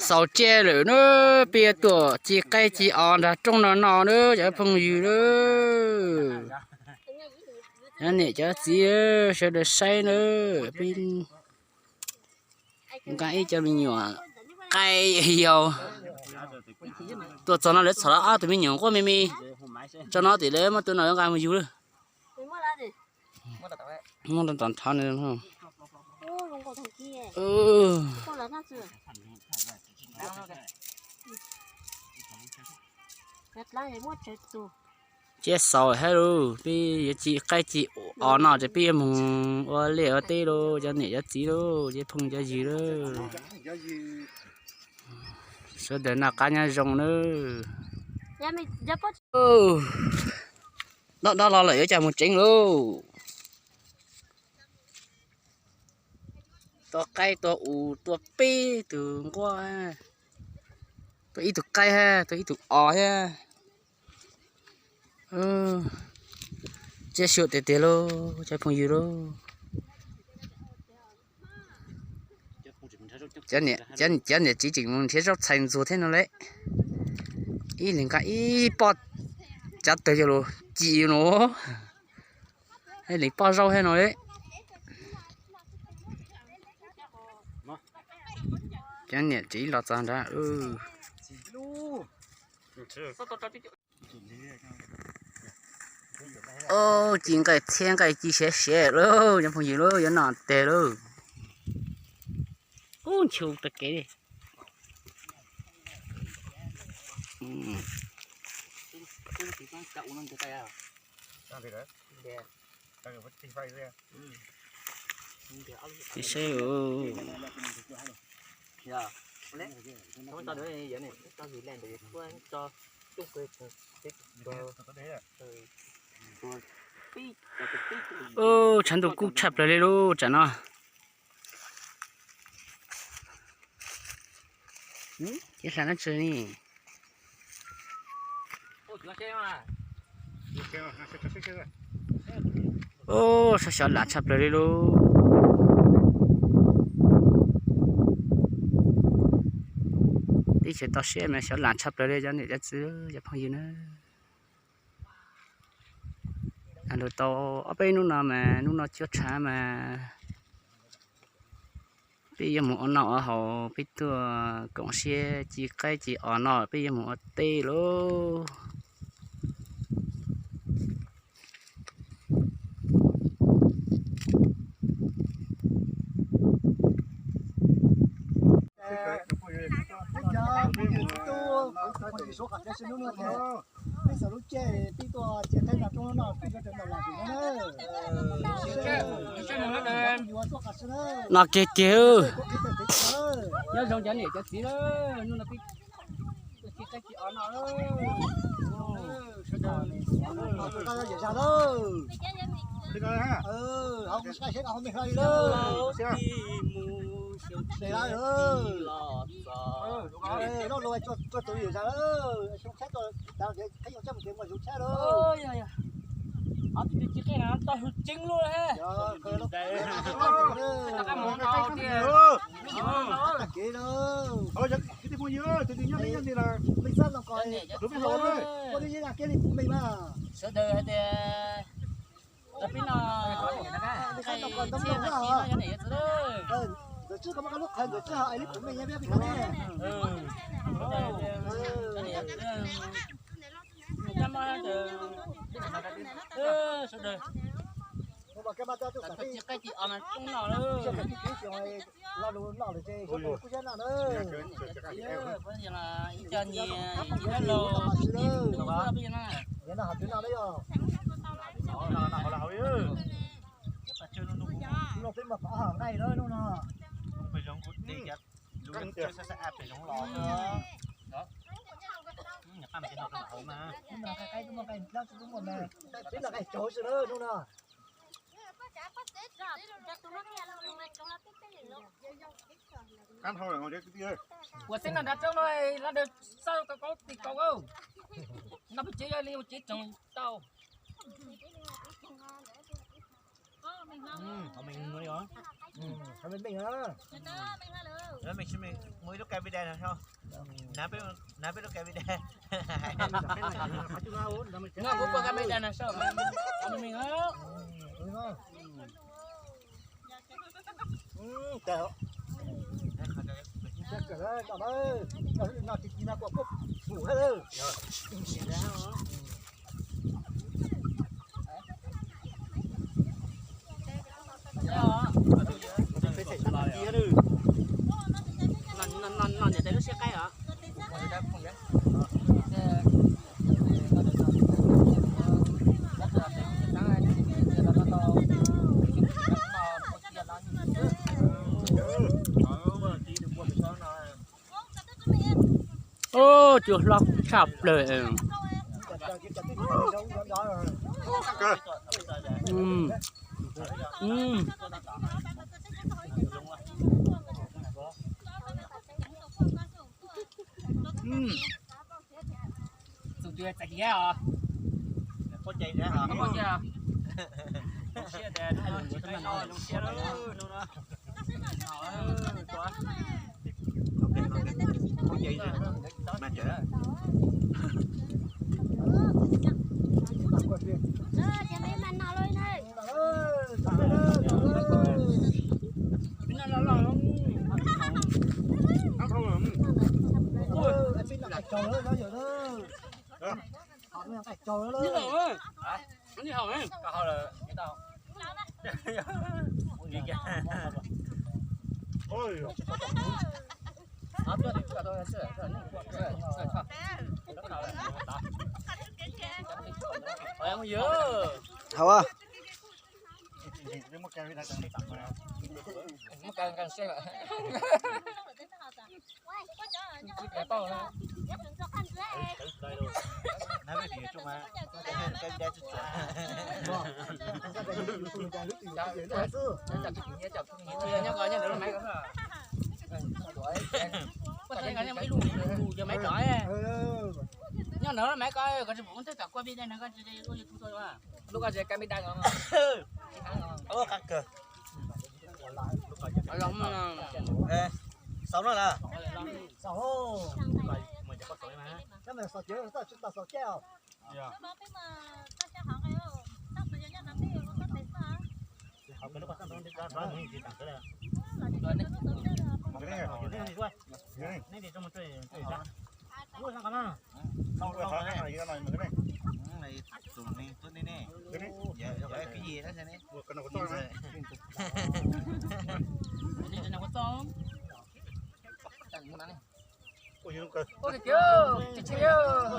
sáu che rồi nữa bia tuổi chỉ cây chỉ on là trong nó nữa cho phong gì nữa anh này cho gì sẽ được say nữa pin cái cho mình nhỏ cây nhiều tôi cho nó lấy sợ á tụi mình nhỏ quá mimi cho nó thì lấy mà tôi nói cái mà vui nữa mua được toàn tháo này không chết sầu hết rồi bây giờ chị cái chị ở nào thì bây giờ mùng ở lẽ ở tây đâu cho nể cho chị đâu cho phong cho gì đâu sau đó là cá nhà rồng nữa đó là lấy cho một chính luôn to cây to u to pi từ qua to ít từ cây ha to ít từ o ha chế sửa tê lô chế phong gì đâu chân nè chỉ mình thấy rất thành rồi thế nào đấy ý liền cả ý bọt chặt tới cho luôn chỉ nó hay liền bao rau hay nói đấy chân nè chỉ là chăn ra chính cái thiên cái chỉ sẽ rồi nhưng phong gì rồi vẫn nản tê rồi ôn chiều tất cả đi thì sẽ chẳng được cúp chập lại luôn chẳng nó cái sao nó chơi nè sao lạ chập lại luôn đi chơi tao xe mà sao lạ chập lại cho này cho chứ cho phong gì nữa anh đồ tao ở bênนู้nè màนู้nó chưa trả mà bây giờ một nọ họ biết tua cộng xe chỉ cái chỉ ở nọ bây giờ một tê luôn nó kêu kêu nhớ trong chén này cho xí đó nó là cái chị ở nó đó không sai hết không hay đâu để lại nó rồi cho tôi hiểu ra đó xuống xét rồi tao thấy một trăm tiền mà xuống xét đó thì chỉ cái nào to chính luôn ha cái món nào kia kia đâu thôi cái gì mua nhớ thì nhớ mấy nhân thì là mình sắp làm coi đúng rồi có đi là kia thì mình mà sữa đời thì tapi nó cái còn tấm lòng đó hả rồi trước có một cái lúc rồi trước họ ấy của mình nhé biết cái này sữa đời mà cái mà tao cái chị ở mà trong nào nữa lo luôn lo được chơi không có chuyện nào nữa bây giờ là cho nhiều nó lô nó bây giờ nó học tiếng nào đấy rồi nó phải mà phá hàng này thôi nó phải giống cút đi kìa lúc chơi sẽ phải giống lò nữa đó nhà ta cái nó bảo mà nhưng mà cái nó đúng rồi mà chính là cái chỗ sự đó luôn nè ăn thôi là ngon chứ kia của xin là đặt trong này là được sao có thì có không nó bị chế liêu chế trong tàu Còn mình nuôi đó. Thằng mình á. Rồi mình xin mình muối lúc cây bị đen không? Nãy biết lúc cây bị đen. Nggak, gue pakai medan asal. Kami minggu. Kẹo. Kẹo đấy, cậu ơi. Nào thì nào của cúc ngủ hết rồi. Non, jadi lu siapa ya? Ô, chuột lọc sậpเลยสุดยอดจากแย่เหรอ Có chạy ra hả? Có chưa? Lúc xe đèn nó cái nó lúc xe đó nó. Có chạy ra. Mà chạy ra. Như hầu ấy. Câu là cái tao. Gì kìa. Ôi. Em dữ. Hầu à? Cái một cây đang đi tặng rồi. Một càng xem ạ. Cái to nữa. Nói về thì chung mà cái đeo chút Nhớ coi nhớ được mấy cái đó. Có thể cái mấy lù giờ mấy cõi. Nhớ nữa mấy coi có muốn tất cả qua bên đây nó có thu thôi mà. Lúc có gì camera không? Ô căng cờ. Lòng Ê, sống rồi là. Sáu. Mình chỉ có tuổi mà. Cái này sọt chứa, chúng ta sọt keo. Học cái lúc bắt đầu đi ra đó thì chỉ tặng cái này. Cái này quay. Này thì trong một trời ra. Ui sao cả Sau đó cái này cái này mà cái này. Này tụi này tốt này nè. Dạ cái gì đó thế này. Cái nào có to này. đi trên nào có tôm. Ôi nó cơ. Ôi kìa, chưa.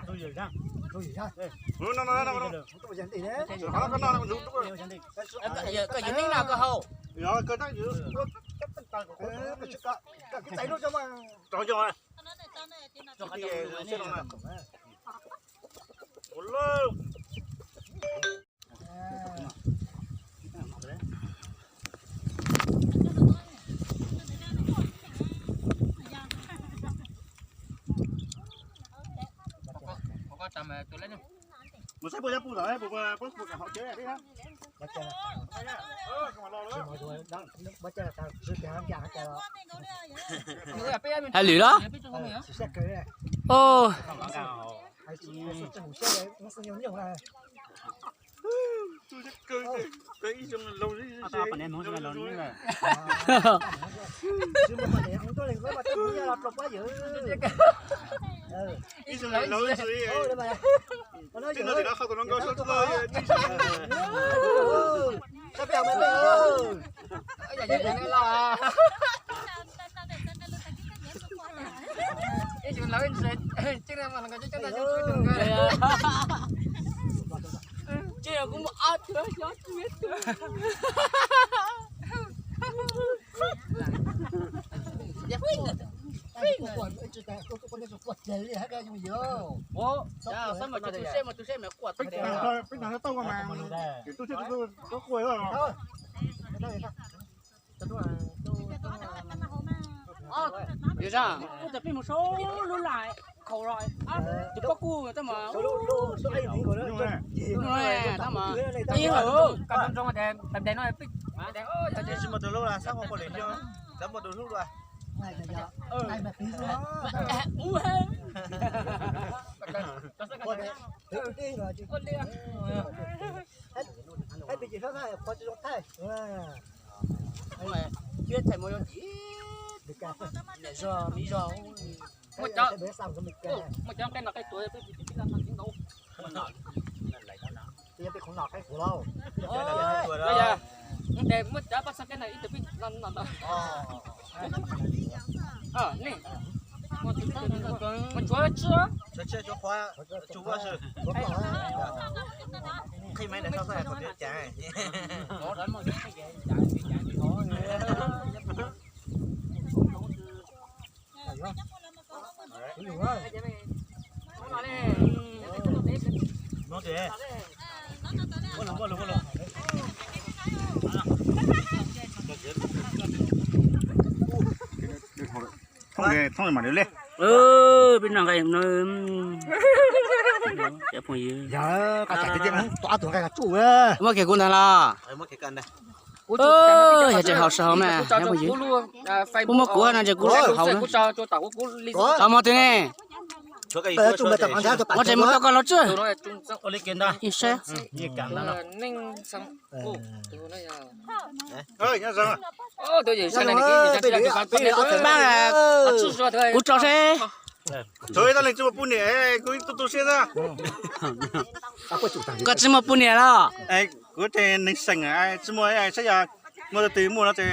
Tôi giờ ra. Thôi gì ra. Nó. Tôi dành tỷ đấy. Nó nó dùng đúng rồi. Cái gì nào cơ hậu. Rồi cơ nó giữ. Cái tay nó cho mà. Cho cho. Cho cái Cho này. Olo. Có tầm tôi lấy đi. Một sai bữa ra phụ rồi, bữa họ chế đấy ha. Bắt chân là. Rồi, đang bắt chân là tao chưa kéo giả cái đó. Hay lử đó. Sẽ cái này. Ô. Hay chỉ sẽ hủ xe đấy, nó sẽ nhiều này. Cái trong lâu đi. Tao phải nên nói cho lâu nữa là. Chứ mà để ông tôi lên với mà tôi như là lọc quá dữ. Cái trong lâu đi. Ôi đây mà. Nó nói dữ. Nó không còn có số thôi. Sao bèo mày ơi. Cái gì vậy là. Cái chuyện nói chuyện chứ mà nó chắc là đừng cái. Chứ cũng ớt nữa, gió biết. Ủa, sao mà tôi xem mẹ quạt Bích nào nó to mà. Tôi chưa có quầy rồi. Thôi. Điều ra, tôi tập một số luôn lại. khẩu rồi chỉ có cu tao mà số ấy thì còn nữa tao mà đi hử Cầm trong mà đèn nó pích. Đèn ơi, tại chỉ một từ lúc là sao không có liền chưa đã một từ lúc rồi ai mà tí nữa hay bị gì khác hay có chỉ trong thay biết thầy mua gì để giờ mỹ giờ Một chó. bé xong cái mình Một chó cái nào cái tuổi cái là thằng tiếng đâu. thì bị khủng nọ cái khủng lâu Bây giờ để mất chó bắt sang cái này ít bị lần đó. Nè. Một chúa chưa. cho khoa chú qua sự khi mấy này sao phải còn được chạy Nó đến một cái nó kìa có lùng không để mà được lên bên nào cái nó chả phải gì giờ cả chạy thì không tỏa tuổi cái chủ á mà cái con này là mất cái cần đây giờ chỉ học sao mà chả phải gì cũng mất của này chỉ cũng học nữa cho tao cũng lý tao mà thế này chúng ta tập ăn cho mà chạy một tao con nó chưa có lấy kiến đây ít xe gì cả nó ninh xong ơi nhá rồi tôi chỉ sang này cái ba là cú trò xe thôi tao lên cho một bún nè cứ tôi xe ra có chỉ một bún nè đó ai cứ thế nên sành ai chỉ mua ai sẽ giờ mua từ mua nó thì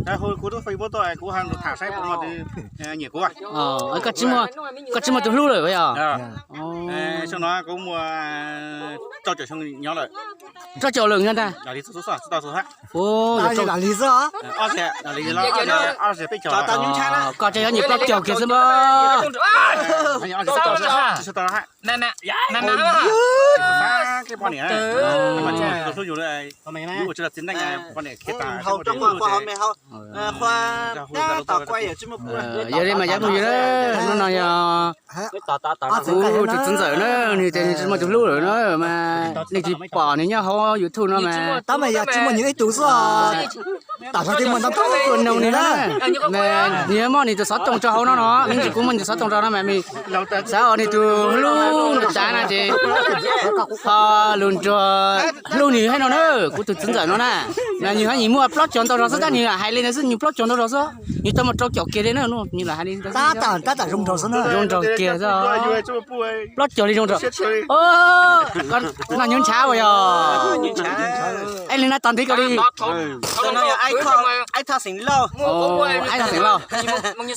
ai hồi cú tôi phải bớt tôi cú hàng thả sai bộ mà thì nhiều quá có chỉ một từ lúc rồi bây giờ xong nó cũng mua cho trở xong nhỏ rồi cho chỗ lượng nhân ta là lý số khác ô là lý do sẽ là lý do sẽ bị cho tao những chán á có chơi nhiều các kiểu kia xem mà anh sẽ tao hại nè cái bọn này mà chỉ số nhiều đây nếu chưa là tiến đánh bọn này kết tài hậu trong khoa hôm nay hậu khoa đã tao quay ở trên một giờ đây mà dám không gì đó nó nói thì chính giờ nó thì chỉ một chút lúc rồi nó mà thì chỉ bỏ này nhá không YouTube nó mà tao mày giờ chỉ một những cái túi sao tao sao thì mình tao có quần đồng này đó mà nếu mà thì sát trong cho nó mình chỉ cũng mình sát trong cho nó mà mình sao thì từ luôn trái này thì luôn cho luôn thì hay nó nữa cũng từ chính giờ nó nè là như hay mua plot chọn tao rồi sao như là hay lên là như plot chọn tao rồi sao như tao mà trâu kiểu kia đấy nữa như là hay lên ta rung trâu nữa rung trâu kia sao plot chọn đi rung trâu con là những cháo rồi anh lên là toàn thấy cái đi tao nói ai thà xỉn lâu ai thà xỉn lâu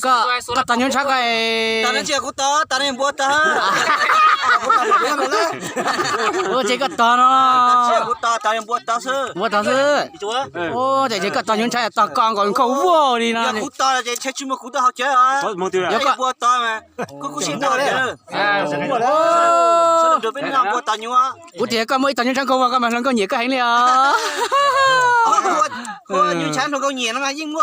có toàn những cháo cái tao nói chuyện của tao nói bố tao chỉ có toàn nó tao nói bố tao sư chúa chỉ có toàn những cháo toàn con còn không vô đi nó của tao là chơi chung một của tao học chơi à có bố tao mà có xin tao đấy sao được bên nào bố tao nhiều á của thì có mấy toàn những cháo không có mà nó có nhiều cái hành liền có nhiều chán thôi có nhiều nó mà nhưng mua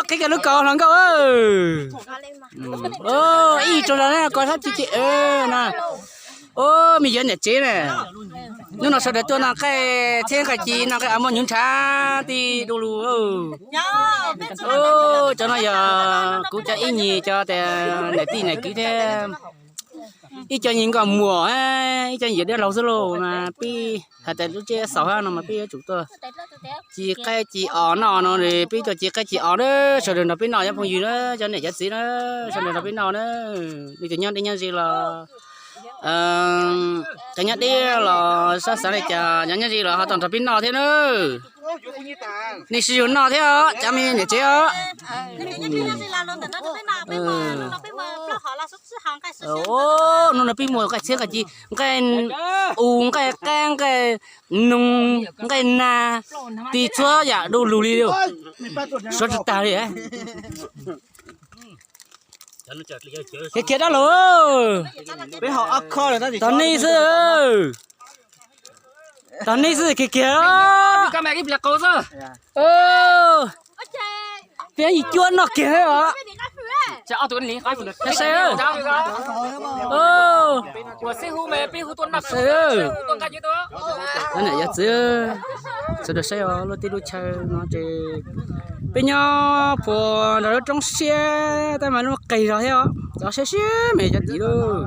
cái nước cờ thằng cậu ý cho nó coi thắt chị nè mình dẫn nhật chế này nhưng nó sau đấy tôi là cái thiên cái chi là cái ấm những cha thì đủ luôn cho nó giờ cũng cho ý nhì cho để tí này cứ thế ít cho những cái mùa ít cho những cái lâu rồi mà pi hạt tại lúc chơi sáu năm mà pi chủ tôi chỉ cái chỉ ở nó thì pi cho chỉ cái chỉ ở đó sau đó nó pi nào không gì nữa cho này giá gì nữa sau đó nó pi nào nữa đi tự nhiên đi nhân gì là cái nhất đi là sao sáng này chả nhân gì là họ toàn tập pin nào thế nữa đi sử dụng nào thế ạ cha mình để chơi ạ nó là pin mùa cái xe cái gì cái cái cang cái nung cái na thì chúa dạ đồ lù đi đâu số chỉ ta đi cái kia đó luôn với họ ác kho rồi đó thì tao đi sư tao này是cái kia cái mẹ cái là cố sao phía gì chuột nó kia hả chả ao tuần lý khai phụ được cái xe ơi của xe hu mẹ hu tuần nạp xe ơi tuần cái gì đó cái này giờ chưa được xe ở lo tiêu chơi nó chỉ bây giờ phụ nó trong xe tại mà nó cày rồi hả đó xe mẹ cho tí đâu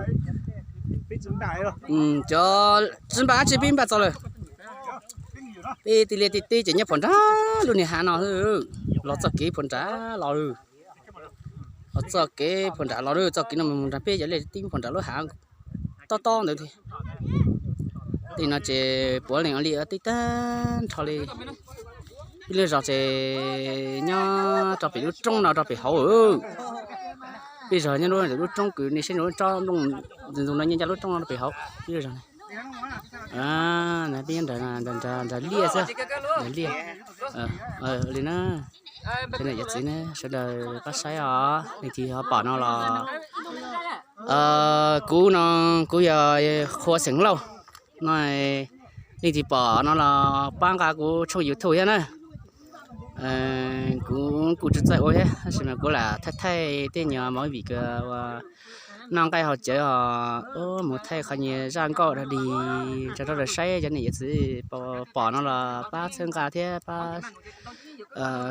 cho chính bà chỉ pin bà cho rồi tỷ lệ chỉ nhập phần trả luôn này hà nào thôi lo cho cái phần trả lo rồi lo cho cái phần trả lo rồi cho cái nó mình trả bây giờ lấy tiền phần trả lo hàng to nữa thì nó chỉ bỏ lên ở đây ở tí tan thôi đi bây giờ chỉ nhá cho bị lúc trong nào cho bị hậu bây giờ nhá luôn lúc trong cứ này xem lúc trong dùng nó nhá lúc trong nó bị hậu bây giờ này này bên đây là lia sao lia lên á cái này giật gì nè sau đây bắt sấy à này thì họ bỏ nó là cú giờ khô sừng lâu này này thì bỏ nó là ban cả cú trong YouTube thôi nè cú chỉ dạy ôi á xem cú là thay tên nhà mỗi vị cái năng cái họ chơi họ một thay khai nhẹ rang cọ là đi cho nó là say cho này chỉ bỏ nó là ba chân cả thế ba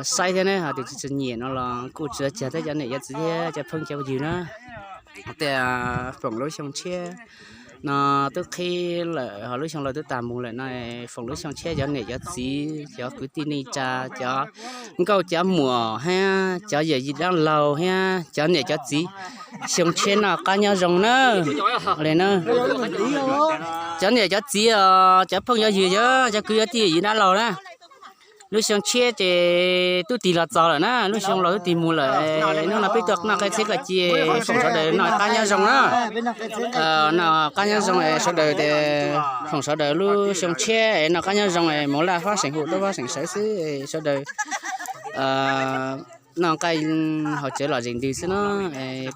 say thế này họ thì chỉ nhẹ nó là cú chơi chơi thế cho này chỉ thế cho phân cho gì nữaแต่phòng lối xong chia nó từ khi là họ lối xong là từ tạm một lại này phòng lối xong chia cho này cho gì cho cứ tin đi cho câu cho mùa ha cho giờ gì đang lâu ha cho này cho gì xong chia nào cá nhau rồng nữa lên nữa cho này cho gì cho phong cho gì cho cứ cho gì đang lâu nè lúc xong chia thì tôi tìm là giàu rồi nè lúc xong là tôi tìm mua lại nó là biết được nó cái thế cái gì phòng sở đời nó cá nhân rồng đó nó cá nhân rồng này sở đời thì phòng sở đời lúc xong chia nó cá nhân rồng này mỗi là phát sinh hộ tôi phát sinh sở xứ sở đời nó cái họ chơi là gì thì nó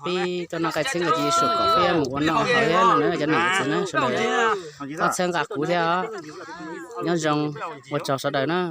bị cho nó cái sinh cái gì sụp cỏ phê một con nó hỏi nó nữa cho nó nó sở đời phát sinh cả cú theo nhân rồng một trò sở đời nó